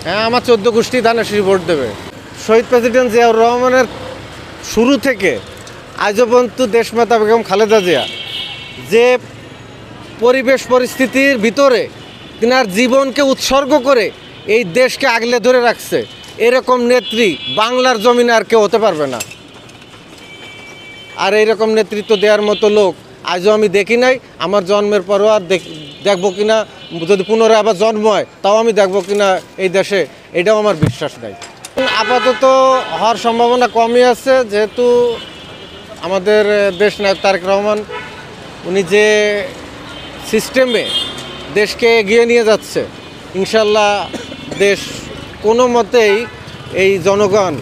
হ্যাঁ, আমার 14 গোষ্ঠী ধানের শীষে ভোট দেবে। শহীদ প্রেসিডেন্ট জিয়াউর রহমানের শুরু থেকে আজ পর্যন্ত দেশমাতা বেগম খালেদা জিয়া যে পরিবেশ পরিস্থিতির ভিতরে তিনার জীবনকে উৎসর্গ করে এই দেশকে আগলে ধরে রাখছে, এরকম নেত্রী বাংলার জমিনে আর কেউ হতে পারবে না। আর এইরকম নেতৃত্ব দেওয়ার মতো লোক আজও আমি দেখি নাই। আমার জন্মের পরও আর দেখবো কিনা, যদি পুনরায় আবার জন্ম হয় তাও আমি দেখবো কিনা এই দেশে, এটাও আমার বিশ্বাস নাই। আপাতত হওয়ার সম্ভাবনা কমই আছে, যেহেতু আমাদের দেশ নায়ক তারেক রহমান উনি যে সিস্টেমে দেশকে এগিয়ে নিয়ে যাচ্ছে, ইনশাল্লাহ দেশ কোনো মতেই এই জনগণ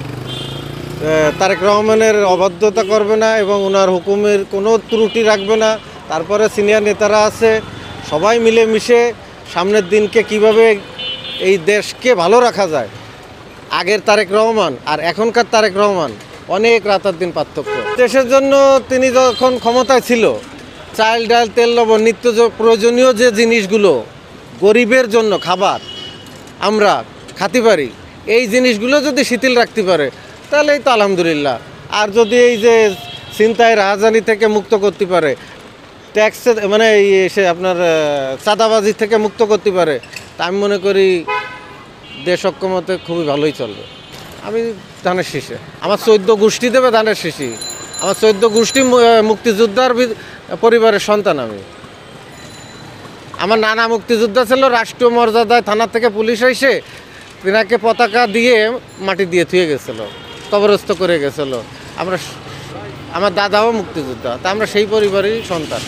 তারেক রহমানের অবাধ্যতা করবে না এবং ওনার হুকুমের কোনো ত্রুটি রাখবে না। তারপরে সিনিয়র নেতারা আছে, সবাই মিলেমিশে সামনের দিনকে কিভাবে এই দেশকে ভালো রাখা যায়। আগের তারেক রহমান আর এখনকার তারেক রহমান অনেক রাতার দিন পার্থক্য। দেশের জন্য তিনি যখন ক্ষমতায় ছিল, চাল ডাল তেল লবণ নিত্য প্রয়োজনীয় যে জিনিসগুলো গরিবের জন্য খাবার আমরা খাতে পারি, এই জিনিসগুলো যদি শিথিল রাখতে পারে তাহলেই তো আলহামদুলিল্লাহ। আর যদি এই যে ছিনতাই রাহাজানি থেকে মুক্ত করতে পারে, ট্যাক্সে মানে সে আপনার চাঁদাবাজি থেকে মুক্ত করতে পারে, তা আমি মনে করি দেশ অক্ষমতে খুবই ভালোই চলবে। আমি ধানের শীষে, আমার 14 গোষ্ঠী দেবে ধানের শীষই। আমার 14 গোষ্ঠী মুক্তিযোদ্ধার পরিবারের সন্তান আমি। আমার নানা মুক্তিযোদ্ধা ছিল, রাষ্ট্রীয় মর্যাদায় থানা থেকে পুলিশ এসে তিনাকে পতাকা দিয়ে মাটি দিয়ে থুয়ে গেছিলো, কবরস্থ করে গেছিলো। আমার দাদাও মুক্তিযোদ্ধা, তা আমরা সেই পরিবারেরই সন্তান।